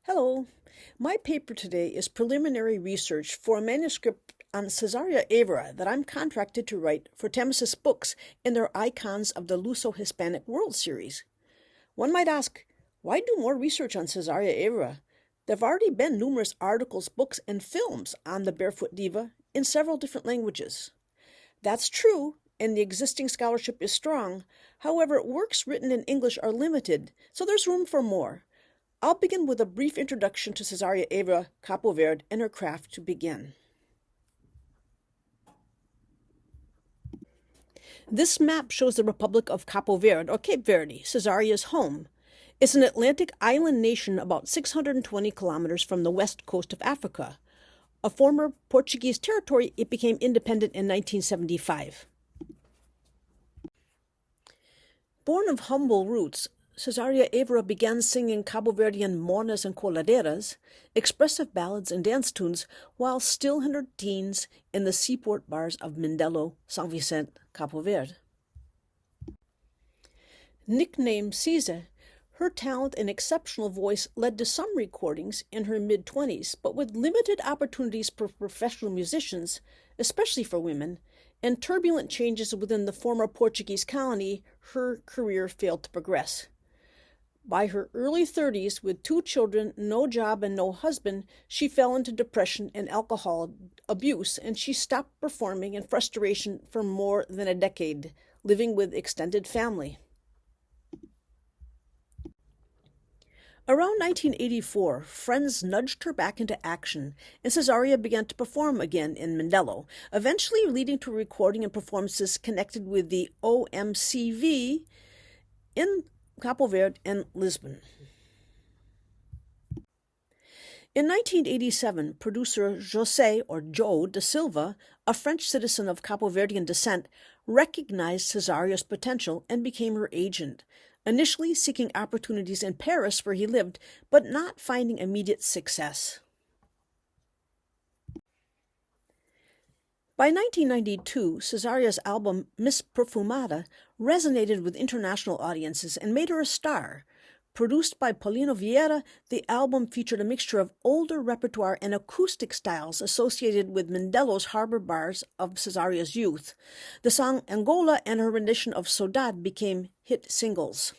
Hello. My paper today is preliminary research for a manuscript on Cesária Évora that I'm contracted to write for Temesys Books in their Icons of the Luso-Hispanic World series. One might ask, why do more research on Cesária Évora? There have already been numerous articles, books, and films on the Barefoot Diva in several different languages. That's true, and the existing scholarship is strong. However, works written in English are limited, so there's room for more. I'll begin with a brief introduction to Cesária Évora, Cabo Verde, and her craft to begin. This map shows the Republic of Cabo Verde, or Cape Verde, Cesaria's home. It's an Atlantic island nation about 620 kilometers from the west coast of Africa. A former Portuguese territory, it became independent in 1975. Born of humble roots, Cesária Évora began singing Cabo Verdean mornas and coladeras, expressive ballads and dance tunes, while still in her teens in the seaport bars of Mindelo, São Vicente, Cabo Verde. Nicknamed Cisa, her talent and exceptional voice led to some recordings in her mid-20s, but with limited opportunities for professional musicians, especially for women, and turbulent changes within the former Portuguese colony, her career failed to progress. By her early 30s, with 2 children, no job, and no husband, she fell into depression and alcohol abuse, and she stopped performing in frustration for more than a decade, living with extended family. Around 1984, friends nudged her back into action, and Cesária began to perform again in Mindelo, eventually leading to recording and performances connected with the OMCV in Cabo Verde and Lisbon. In 1987, producer José or Joe da Silva, a French citizen of Cabo Verdean descent, recognized Cesária's potential and became her agent, initially seeking opportunities in Paris where he lived, but not finding immediate success. By 1992, Cesária's album Miss Perfumada resonated with international audiences and made her a star. Produced by Paulino Vieira, the album featured a mixture of older repertoire and acoustic styles associated with Mindelo's harbor bars of Cesária's youth. The song Angola and her rendition of Saudade became hit singles.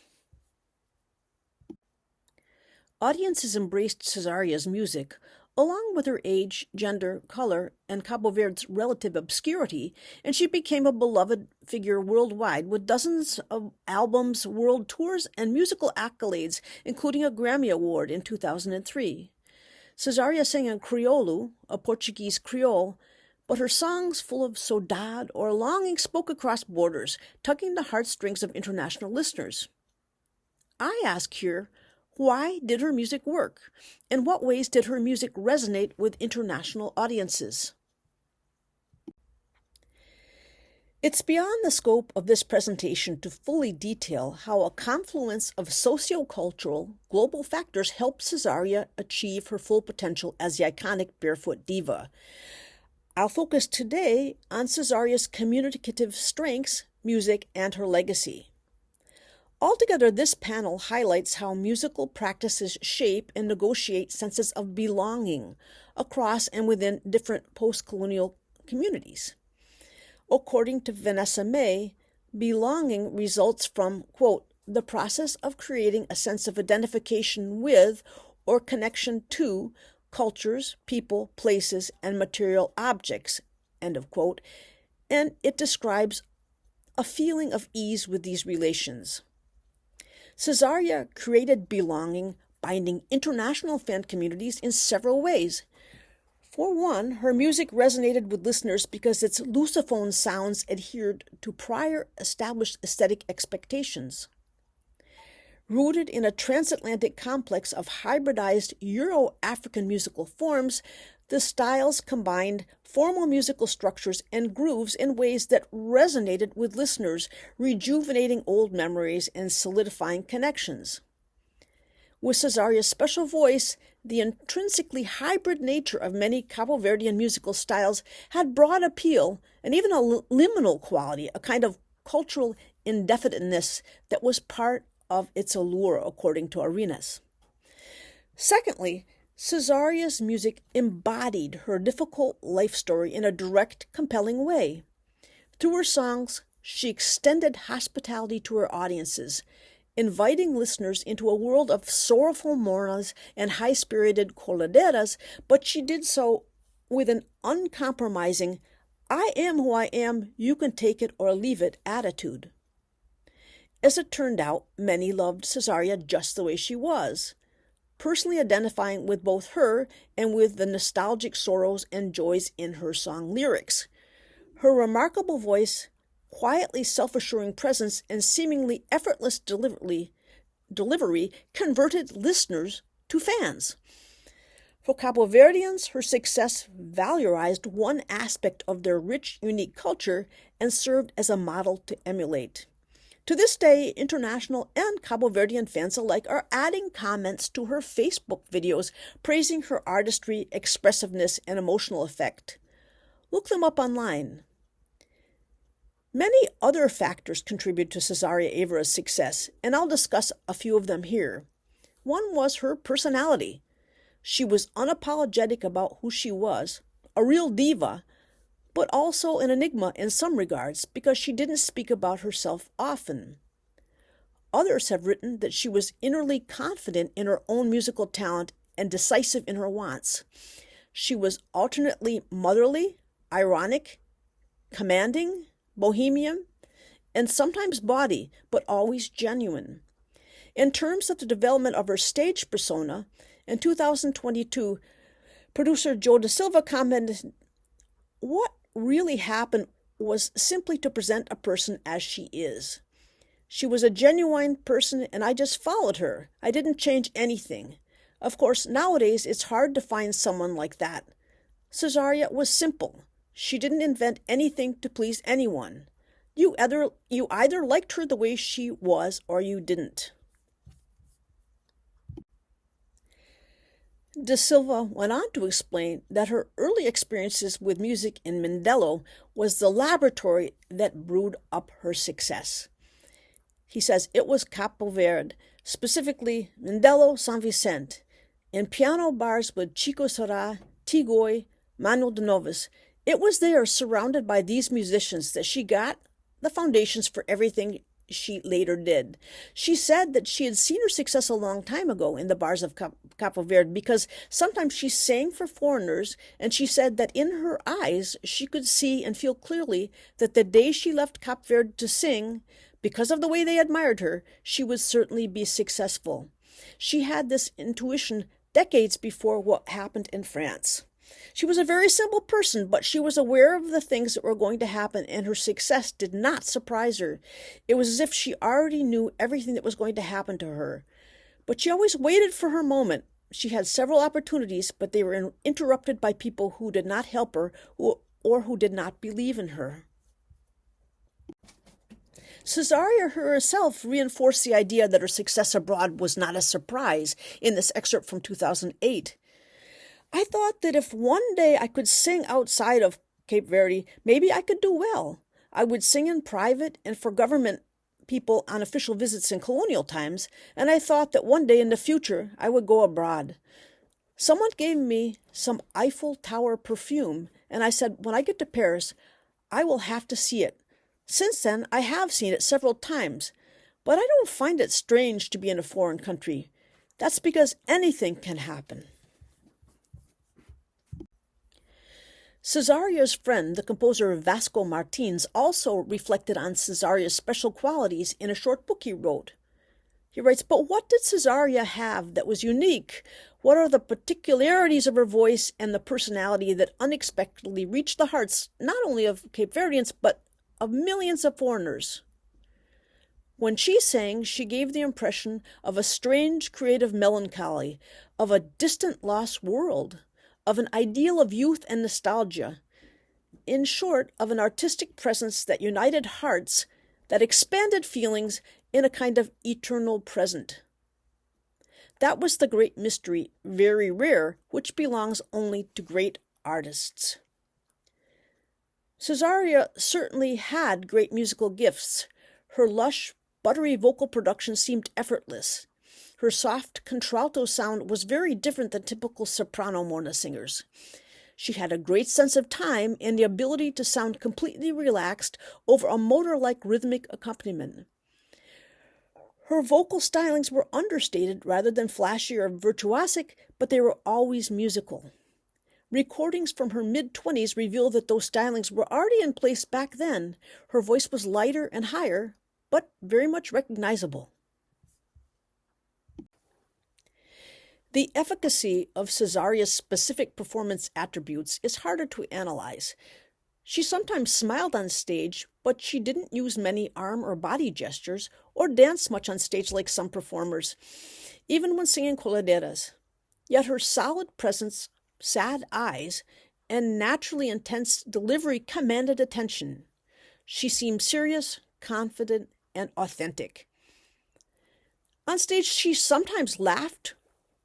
Audiences embraced Cesária's music, along with her age, gender, color, and Cabo Verde's relative obscurity, and she became a beloved figure worldwide with dozens of albums, world tours, and musical accolades, including a Grammy Award in 2003. Cesária sang in Crioulo, a Portuguese Creole, but her songs full of saudade or longing spoke across borders, tugging the heartstrings of international listeners. I ask here, why did her music work? In what ways did her music resonate with international audiences? It's beyond the scope of this presentation to fully detail how a confluence of sociocultural global factors helped Cesária achieve her full potential as the iconic barefoot diva. I'll focus today on Cesária's communicative strengths, music, and her legacy. Altogether, this panel highlights how musical practices shape and negotiate senses of belonging across and within different postcolonial communities. According to Vanessa May, belonging results from, quote, the process of creating a sense of identification with or connection to cultures, people, places, and material objects, end of quote, and it describes a feeling of ease with these relations. Cesária created belonging, binding international fan communities in several ways. For one, her music resonated with listeners because its Lusophone sounds adhered to prior established aesthetic expectations. Rooted in a transatlantic complex of hybridized Euro-African musical forms, the styles combined formal musical structures and grooves in ways that resonated with listeners, rejuvenating old memories and solidifying connections. With Cesária's special voice, the intrinsically hybrid nature of many Cabo Verdean musical styles had broad appeal and even a liminal quality, a kind of cultural indefiniteness that was part of its allure, according to Arenas. Secondly, Cesaria's music embodied her difficult life story in a direct, compelling way. Through her songs, she extended hospitality to her audiences, inviting listeners into a world of sorrowful mourners and high-spirited coladeras, but she did so with an uncompromising, I am who I am, you can take it or leave it attitude. As it turned out, many loved Cesária just the way she was, personally identifying with both her and with the nostalgic sorrows and joys in her song lyrics. Her remarkable voice, quietly self-assuring presence, and seemingly effortless delivery converted listeners to fans. For Cabo Verdeans, her success valorized one aspect of their rich, unique culture and served as a model to emulate. To this day, international and Cabo Verdean fans alike are adding comments to her Facebook videos praising her artistry, expressiveness, and emotional effect. Look them up online. Many other factors contribute to Cesária Évora's success, and I'll discuss a few of them here. One was her personality. She was unapologetic about who she was, a real diva, but also an enigma in some regards because she didn't speak about herself often. Others have written that she was innerly confident in her own musical talent and decisive in her wants. She was alternately motherly, ironic, commanding, bohemian, and sometimes bawdy, but always genuine. In terms of the development of her stage persona, in 2022, producer Joe Da Silva commented, "What really happened was simply to present a person as she is. She was a genuine person and I just followed her. I didn't change anything. Of course, nowadays it's hard to find someone like that. Cesária was simple. She didn't invent anything to please anyone. You either liked her the way she was or you didn't." Da Silva went on to explain that her early experiences with music in Mindelo was the laboratory that brewed up her success. He says it was Cabo Verde, specifically Mindelo, San Vicente, in piano bars with Chico Serra, Tigoi, Manuel de Novas. It was there, surrounded by these musicians, that she got the foundations for everything she later did. She said that she had seen her success a long time ago in the bars of Cabo Verde because sometimes she sang for foreigners, and she said that in her eyes she could see and feel clearly that the day she left Cabo Verde to sing, because of the way they admired her, she would certainly be successful. She had this intuition decades before what happened in France. She was a very simple person, but she was aware of the things that were going to happen, and her success did not surprise her. It was as if she already knew everything that was going to happen to her. But she always waited for her moment. She had several opportunities, but they were interrupted by people who did not help her or who did not believe in her. Cesária herself reinforced the idea that her success abroad was not a surprise in this excerpt from 2008. "I thought that if one day I could sing outside of Cape Verde, maybe I could do well. I would sing in private and for government people on official visits in colonial times, and I thought that one day in the future I would go abroad. Someone gave me some Eiffel Tower perfume, and I said, when I get to Paris, I will have to see it. Since then, I have seen it several times, but I don't find it strange to be in a foreign country. That's because anything can happen." Cesária's friend, the composer Vasco Martins, also reflected on Cesária's special qualities in a short book he wrote. He writes, "But what did Cesária have that was unique? What are the particularities of her voice and the personality that unexpectedly reached the hearts not only of Cape Verdeans, but of millions of foreigners? When she sang, she gave the impression of a strange creative melancholy, of a distant lost world, of an ideal of youth and nostalgia. In short, of an artistic presence that united hearts, that expanded feelings in a kind of eternal present. That was the great mystery, very rare, which belongs only to great artists." Cesária certainly had great musical gifts. Her lush, buttery vocal production seemed effortless. Her soft contralto sound was very different than typical soprano Morna singers. She had a great sense of time and the ability to sound completely relaxed over a motor-like rhythmic accompaniment. Her vocal stylings were understated rather than flashy or virtuosic, but they were always musical. Recordings from her mid-20s reveal that those stylings were already in place back then. Her voice was lighter and higher, but very much recognizable. The efficacy of Cesária's specific performance attributes is harder to analyze. She sometimes smiled on stage, but she didn't use many arm or body gestures or dance much on stage like some performers, even when singing coladeras. Yet her solid presence, sad eyes, and naturally intense delivery commanded attention. She seemed serious, confident, and authentic. On stage, she sometimes laughed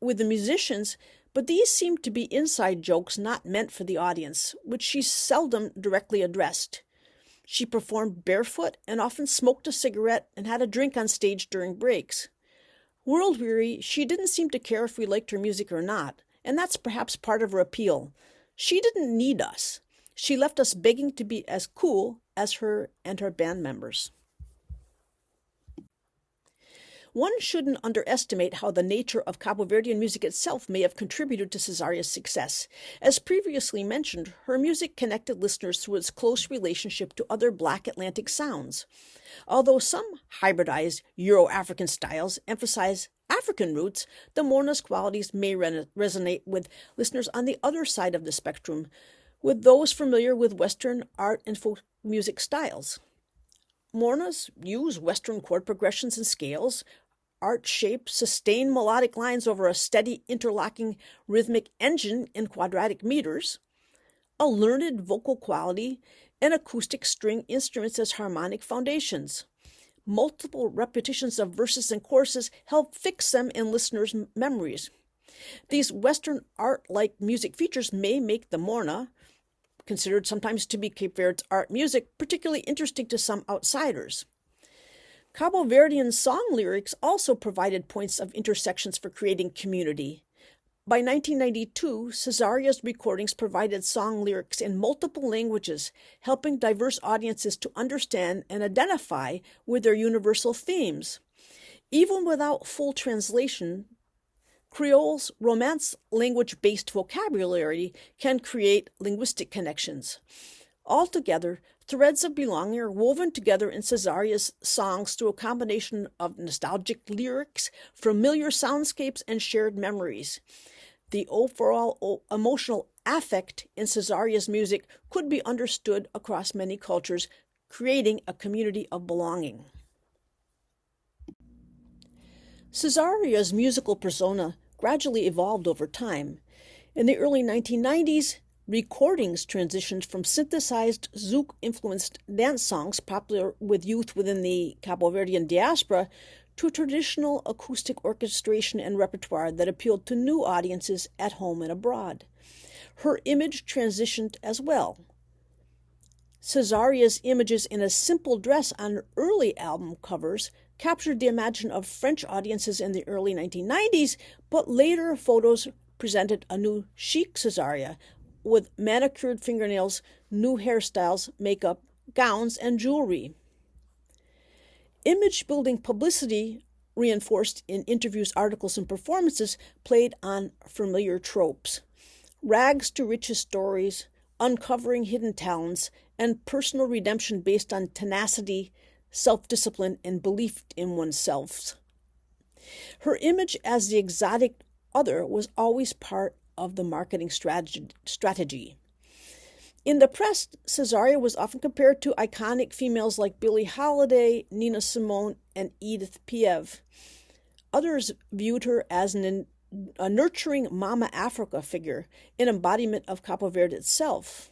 with the musicians, but these seemed to be inside jokes not meant for the audience, which she seldom directly addressed. She performed barefoot and often smoked a cigarette and had a drink on stage during breaks. World-weary, she didn't seem to care if we liked her music or not, and that's perhaps part of her appeal. She didn't need us. She left us begging to be as cool as her and her band members. One shouldn't underestimate how the nature of Cabo Verdean music itself may have contributed to Cesária's success. As previously mentioned, her music connected listeners through its close relationship to other Black Atlantic sounds. Although some hybridized Euro-African styles emphasize African roots, the Morna's qualities may resonate with listeners on the other side of the spectrum, with those familiar with Western art and folk music styles. Mornas use Western chord progressions and scales, art shapes, sustained melodic lines over a steady interlocking rhythmic engine in quadratic meters, a learned vocal quality, and acoustic string instruments as harmonic foundations. Multiple repetitions of verses and choruses help fix them in listeners' memories. These Western art-like music features may make the Morna, considered sometimes to be Cape Verde's art music, particularly interesting to some outsiders. Cabo Verdean song lyrics also provided points of intersections for creating community. By 1992, Cesária's recordings provided song lyrics in multiple languages, helping diverse audiences to understand and identify with their universal themes. Even without full translation, Creole's Romance language-based vocabulary can create linguistic connections. Altogether, threads of belonging are woven together in Cesária's songs through a combination of nostalgic lyrics, familiar soundscapes, and shared memories. The overall emotional affect in Cesária's music could be understood across many cultures, creating a community of belonging. Cesária's musical persona gradually evolved over time. In the early 1990s, recordings transitioned from synthesized zouk-influenced dance songs popular with youth within the Cabo Verdean diaspora to traditional acoustic orchestration and repertoire that appealed to new audiences at home and abroad. Her image transitioned as well. Cesária's images in a simple dress on early album covers captured the imagination of French audiences in the early 1990s, but later photos presented a new chic Cesária with manicured fingernails, new hairstyles, makeup, gowns, and jewelry. Image-building publicity, reinforced in interviews, articles, and performances, played on familiar tropes. Rags to riches stories, uncovering hidden talents, and personal redemption based on tenacity, self-discipline, and belief in oneself. Her image as the exotic other was always part of the marketing strategy. In the press, Cesária was often compared to iconic females like Billie Holiday, Nina Simone, and Edith Piaf. Others viewed her as a nurturing Mama Africa figure, an embodiment of Cabo Verde itself.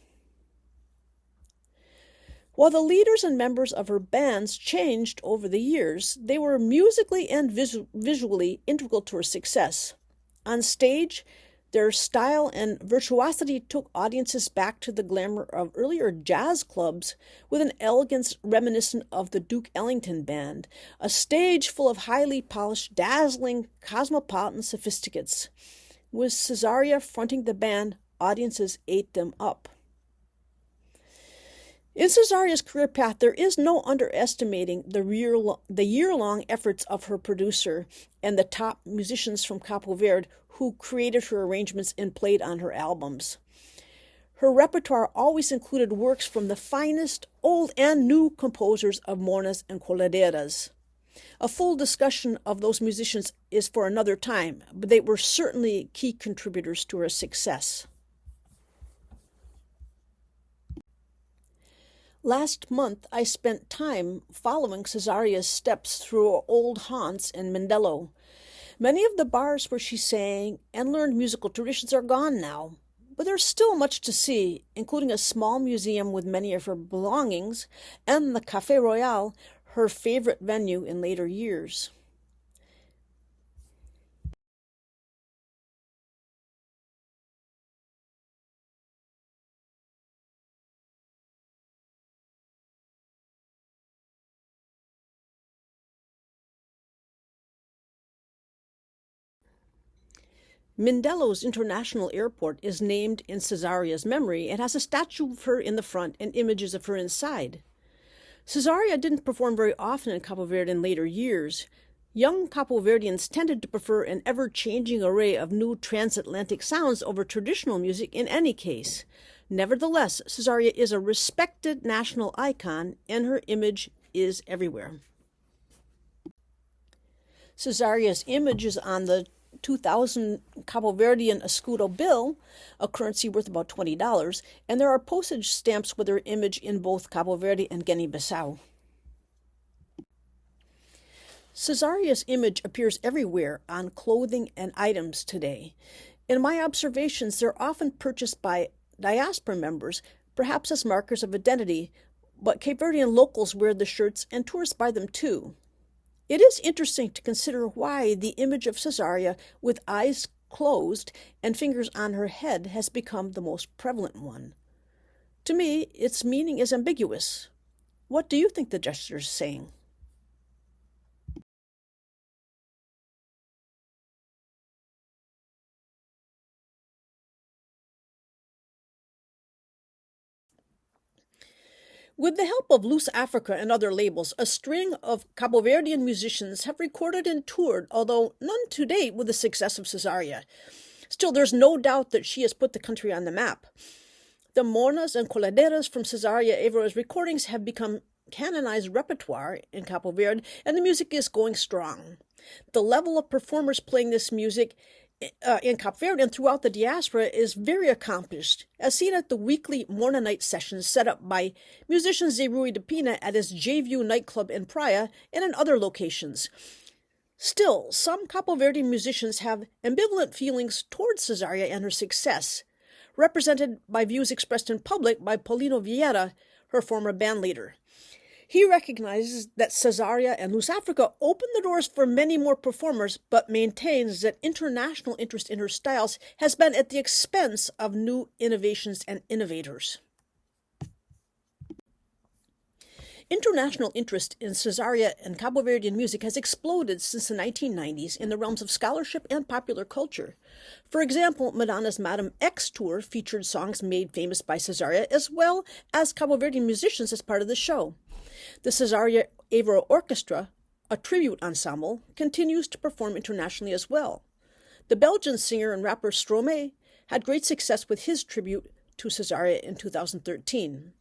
While the leaders and members of her bands changed over the years, they were musically and visually integral to her success. On stage, Their style and virtuosity took audiences back to the glamour of earlier jazz clubs with an elegance reminiscent of the Duke Ellington Band, a stage full of highly polished, dazzling, cosmopolitan sophisticates. With Cesária fronting the band, audiences ate them up. In Cesária's career path, there is no underestimating the year-long efforts of her producer and the top musicians from Cabo Verde who created her arrangements and played on her albums. Her repertoire always included works from the finest old and new composers of mornas and coladeiras. A full discussion of those musicians is for another time, but they were certainly key contributors to her success. Last month, I spent time following Cesária's steps through old haunts in Mindelo. Many of the bars where she sang and learned musical traditions are gone now, but there's still much to see, including a small museum with many of her belongings and the Café Royal, her favorite venue in later years. Mindelo's International Airport is named in Cesária's memory and has a statue of her in the front and images of her inside. Cesária didn't perform very often in Cabo Verde in later years. Young Cabo Verdeans tended to prefer an ever-changing array of new transatlantic sounds over traditional music in any case. Nevertheless, Cesária is a respected national icon, and her image is everywhere. Cesária's image is on the 2000 Cabo Verdean escudo bill, a currency worth about $20, and there are postage stamps with her image in both Cabo Verde and Guinea-Bissau. Cesária's image appears everywhere on clothing and items today. In my observations, they're often purchased by diaspora members, perhaps as markers of identity, but Cape Verdean locals wear the shirts and tourists buy them too. It is interesting to consider why the image of Cesária with eyes closed and fingers on her head has become the most prevalent one. To me, its meaning is ambiguous. What do you think the gesture is saying? With the help of Loose Africa and other labels, a string of Cabo Verdean musicians have recorded and toured, although none to date with the success of Cesária. Still, there's no doubt that she has put the country on the map. The mornas and coladeiras from Cesária Évora's recordings have become canonized repertoire in Cabo Verde, and the music is going strong. The level of performers playing this music in Cabo Verde and throughout the diaspora is very accomplished, as seen at the weekly Morna Night sessions set up by musician Zé Rui de Pina at his J-View nightclub in Praia and in other locations. Still, some Cabo Verdean musicians have ambivalent feelings towards Cesária and her success, represented by views expressed in public by Paulino Vieira, her former bandleader. He recognizes that Cesária and Luso-Africa opened the doors for many more performers, but maintains that international interest in her styles has been at the expense of new innovations and innovators. International interest in Cesária and Cabo Verdean music has exploded since the 1990s in the realms of scholarship and popular culture. For example, Madonna's Madame X tour featured songs made famous by Cesária as well as Cabo Verdean musicians as part of the show. The Cesária Évora Orchestra, a tribute ensemble, continues to perform internationally as well. The Belgian singer and rapper Stromae had great success with his tribute to Cesária in 2013.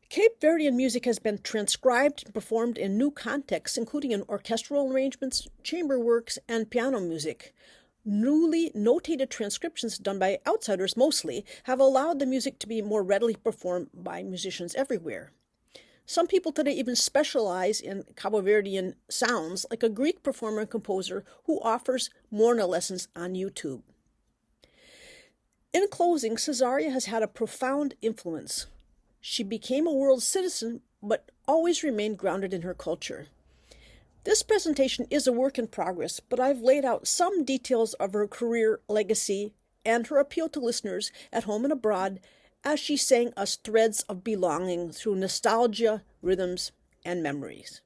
Cape Verdean music has been transcribed and performed in new contexts, including in orchestral arrangements, chamber works, and piano music. Newly notated transcriptions done by outsiders mostly have allowed the music to be more readily performed by musicians everywhere. Some people today even specialize in Cabo Verdean sounds, like a Greek performer and composer who offers morna lessons on YouTube. In closing, Cesária has had a profound influence. She became a world citizen, but always remained grounded in her culture. This presentation is a work in progress, but I've laid out some details of her career legacy and her appeal to listeners at home and abroad as she sang us threads of belonging through nostalgia, rhythms, and memories.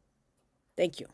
Thank you.